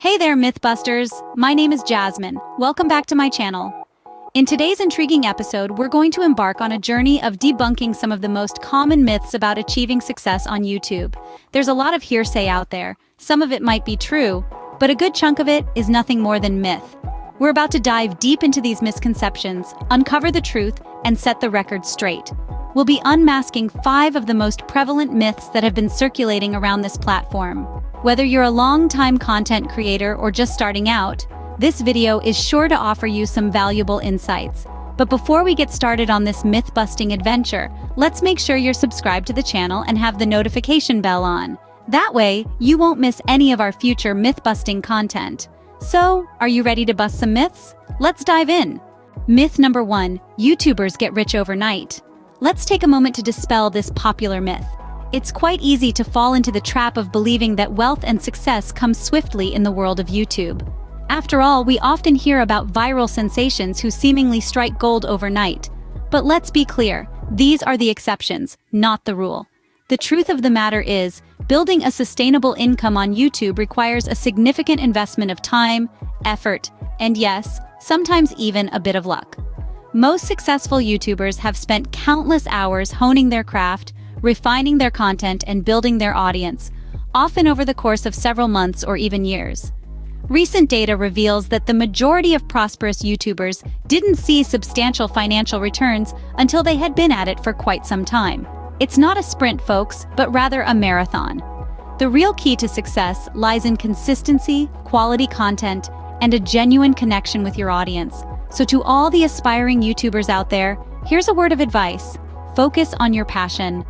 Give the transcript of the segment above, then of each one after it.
Hey there, Mythbusters! My name is Jasmine. Welcome back to my channel. In today's intriguing episode, we're going to embark on a journey of debunking some of the most common myths about achieving success on YouTube. There's a lot of hearsay out there. Some of it might be true, but a good chunk of it is nothing more than myth. We're about to dive deep into these misconceptions, uncover the truth, and set the record straight. We'll be unmasking 5 of the most prevalent myths that have been circulating around this platform. Whether you're a long-time content creator or just starting out, this video is sure to offer you some valuable insights. But before we get started on this myth-busting adventure, let's make sure you're subscribed to the channel and have the notification bell on. That way, you won't miss any of our future myth-busting content. So, are you ready to bust some myths? Let's dive in. Myth number 1, YouTubers get rich overnight. Let's take a moment to dispel this popular myth. It's quite easy to fall into the trap of believing that wealth and success come swiftly in the world of YouTube. After all, we often hear about viral sensations who seemingly strike gold overnight. But let's be clear, these are the exceptions, not the rule. The truth of the matter is, building a sustainable income on YouTube requires a significant investment of time, effort, and yes, sometimes even a bit of luck. Most successful YouTubers have spent countless hours honing their craft, refining their content, and building their audience, often over the course of several months or even years. Recent data reveals that the majority of prosperous YouTubers didn't see substantial financial returns until they had been at it for quite some time. It's not a sprint, folks, but rather a marathon. The real key to success lies in consistency, quality content, and a genuine connection with your audience. So to all the aspiring YouTubers out there, here's a word of advice. Focus on your passion.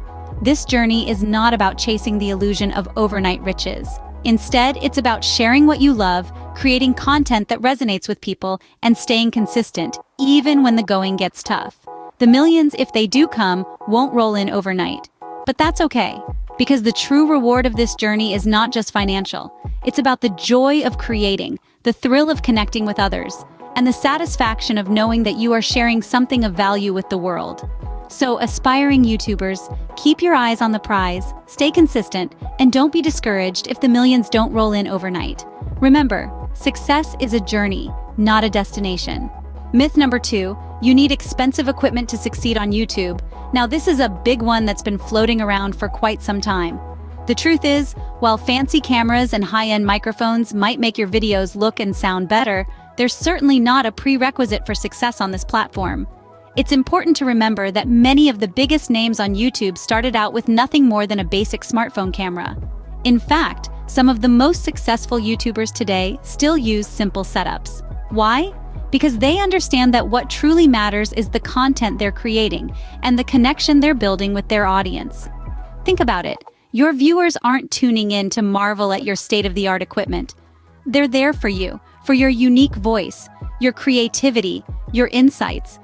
This journey is not about chasing the illusion of overnight riches. Instead, it's about sharing what you love, creating content that resonates with people, and staying consistent, even when the going gets tough. The millions, if they do come, won't roll in overnight. But that's okay, because the true reward of this journey is not just financial. It's about the joy of creating, the thrill of connecting with others, and the satisfaction of knowing that you are sharing something of value with the world. So, aspiring YouTubers, keep your eyes on the prize, stay consistent, and don't be discouraged if the millions don't roll in overnight. Remember, success is a journey, not a destination. Myth number 2, you need expensive equipment to succeed on YouTube. Now, this is a big one that's been floating around for quite some time. The truth is, while fancy cameras and high-end microphones might make your videos look and sound better, they're certainly not a prerequisite for success on this platform. It's important to remember that many of the biggest names on YouTube started out with nothing more than a basic smartphone camera. In fact, some of the most successful YouTubers today still use simple setups. Why? Because they understand that what truly matters is the content they're creating and the connection they're building with their audience. Think about it. Your viewers aren't tuning in to marvel at your state-of-the-art equipment. They're there for you, for your unique voice, your creativity, your insights.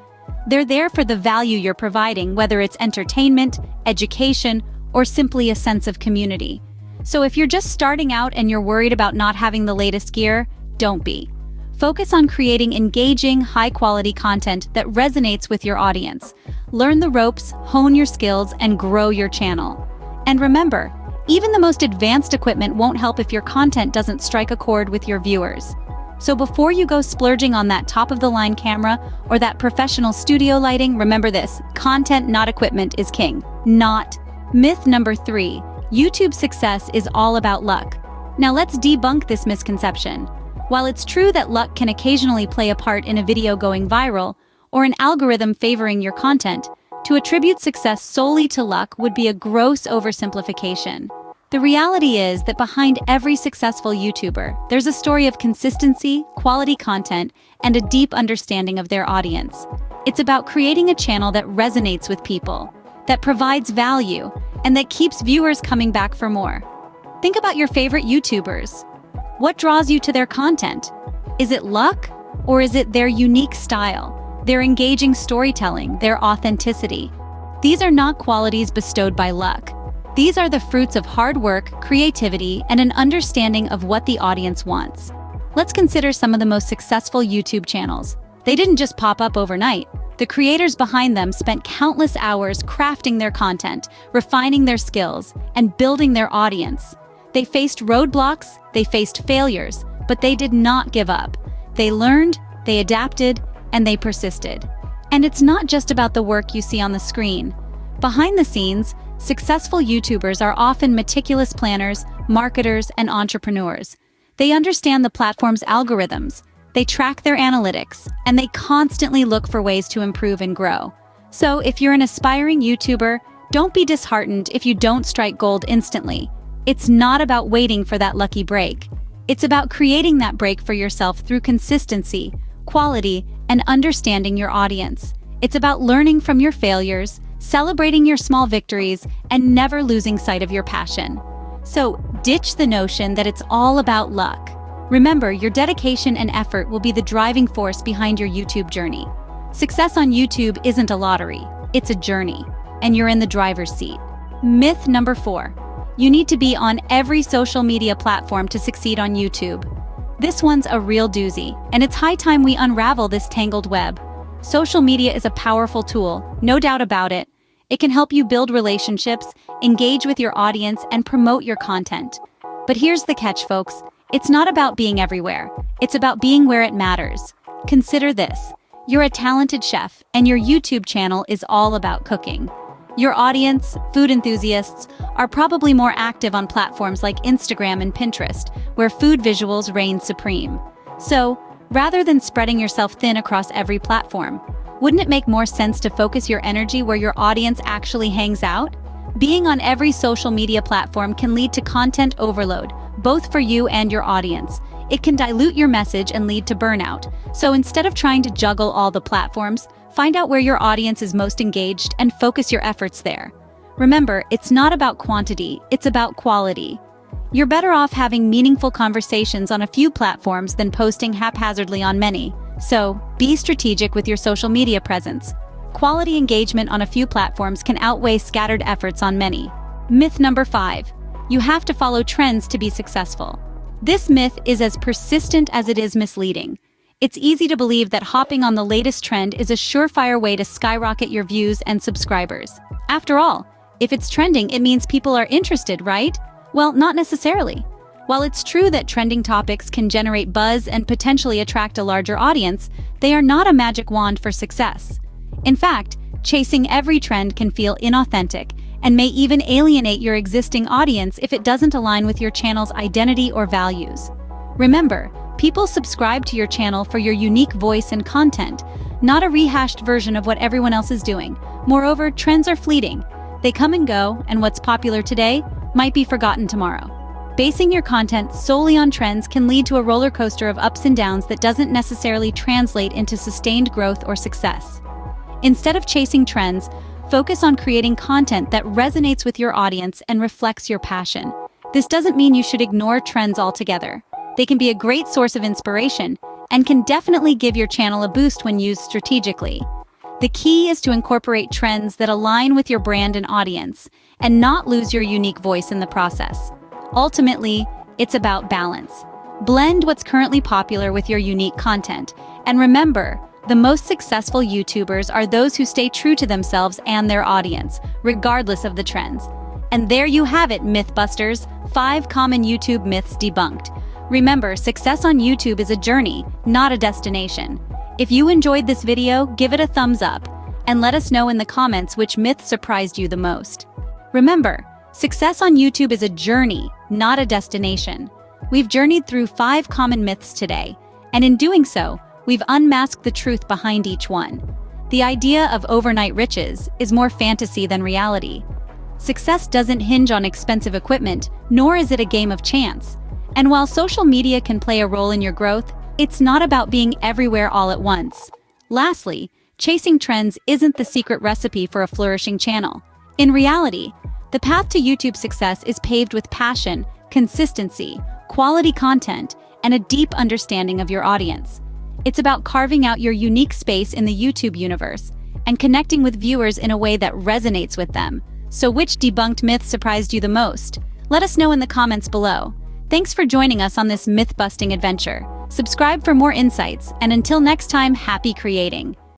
They're there for the value you're providing, whether it's entertainment, education, or simply a sense of community. So if you're just starting out and you're worried about not having the latest gear, don't be. Focus on creating engaging, high-quality content that resonates with your audience. Learn the ropes, hone your skills, and grow your channel. And remember, even the most advanced equipment won't help if your content doesn't strike a chord with your viewers. So before you go splurging on that top-of-the-line camera or that professional studio lighting, remember this: content, not equipment, is king. Not. Myth number 3, YouTube success is all about luck. Now let's debunk this misconception. While it's true that luck can occasionally play a part in a video going viral or an algorithm favoring your content, to attribute success solely to luck would be a gross oversimplification. The reality is that behind every successful YouTuber, there's a story of consistency, quality content, and a deep understanding of their audience. It's about creating a channel that resonates with people, that provides value, and that keeps viewers coming back for more. Think about your favorite YouTubers. What draws you to their content? Is it luck, or is it their unique style, their engaging storytelling, their authenticity? These are not qualities bestowed by luck. These are the fruits of hard work, creativity, and an understanding of what the audience wants. Let's consider some of the most successful YouTube channels. They didn't just pop up overnight. The creators behind them spent countless hours crafting their content, refining their skills, and building their audience. They faced roadblocks, they faced failures, But they did not give up. They learned, they adapted, and they persisted. And it's not just about the work you see on the screen. Behind the scenes, successful YouTubers are often meticulous planners, marketers, and entrepreneurs. They understand the platform's algorithms, they track their analytics, and they constantly look for ways to improve and grow. So if you're an aspiring YouTuber, don't be disheartened if you don't strike gold instantly. It's not about waiting for that lucky break. It's about creating that break for yourself through consistency, quality, and understanding your audience. It's about learning from your failures, celebrating your small victories, and never losing sight of your passion. So ditch the notion that it's all about luck. Remember, your dedication and effort will be the driving force behind your YouTube journey. Success on YouTube isn't a lottery, it's a journey, and you're in the driver's seat. Myth number 4. You need to be on every social media platform to succeed on YouTube. This one's a real doozy, and it's high time we unravel this tangled web. Social media is a powerful tool, no doubt about it. It can help you build relationships, engage with your audience, and promote your content. But here's the catch, folks. It's not about being everywhere. It's about being where it matters. Consider this. You're a talented chef, and your YouTube channel is all about cooking. Your audience, food enthusiasts, are probably more active on platforms like Instagram and Pinterest, where food visuals reign supreme. So, rather than spreading yourself thin across every platform, wouldn't it make more sense to focus your energy where your audience actually hangs out? Being on every social media platform can lead to content overload, both for you and your audience. It can dilute your message and lead to burnout. So instead of trying to juggle all the platforms, find out where your audience is most engaged and focus your efforts there. Remember, it's not about quantity, it's about quality. You're better off having meaningful conversations on a few platforms than posting haphazardly on many. So, be strategic with your social media presence. Quality engagement on a few platforms can outweigh scattered efforts on many. Myth number 5. You have to follow trends to be successful. This myth is as persistent as it is misleading. It's easy to believe that hopping on the latest trend is a surefire way to skyrocket your views and subscribers. After all, if it's trending, it means people are interested, right? Well, not necessarily. While it's true that trending topics can generate buzz and potentially attract a larger audience, they are not a magic wand for success. In fact, chasing every trend can feel inauthentic and may even alienate your existing audience if it doesn't align with your channel's identity or values. Remember, people subscribe to your channel for your unique voice and content, not a rehashed version of what everyone else is doing. Moreover, trends are fleeting. They come and go, and what's popular today might be forgotten tomorrow. Basing your content solely on trends can lead to a roller coaster of ups and downs that doesn't necessarily translate into sustained growth or success. Instead of chasing trends, focus on creating content that resonates with your audience and reflects your passion. This doesn't mean you should ignore trends altogether. They can be a great source of inspiration and can definitely give your channel a boost when used strategically. The key is to incorporate trends that align with your brand and audience, and not lose your unique voice in the process. Ultimately, it's about balance. Blend what's currently popular with your unique content. And remember, the most successful YouTubers are those who stay true to themselves and their audience, regardless of the trends. And there you have it, Mythbusters, 5 common YouTube myths debunked. Remember, success on YouTube is a journey, not a destination. If you enjoyed this video, give it a thumbs up, and let us know in the comments which myth surprised you the most. Remember, success on YouTube is a journey, not a destination. We've journeyed through 5 common myths today, and in doing so, we've unmasked the truth behind each one. The idea of overnight riches is more fantasy than reality. Success doesn't hinge on expensive equipment, nor is it a game of chance. And while social media can play a role in your growth, it's not about being everywhere all at once. Lastly, chasing trends isn't the secret recipe for a flourishing channel. In reality, the path to YouTube success is paved with passion, consistency, quality content, and a deep understanding of your audience. It's about carving out your unique space in the YouTube universe and connecting with viewers in a way that resonates with them. So which debunked myth surprised you the most? Let us know in the comments below. Thanks for joining us on this myth-busting adventure. Subscribe for more insights, and until next time, happy creating.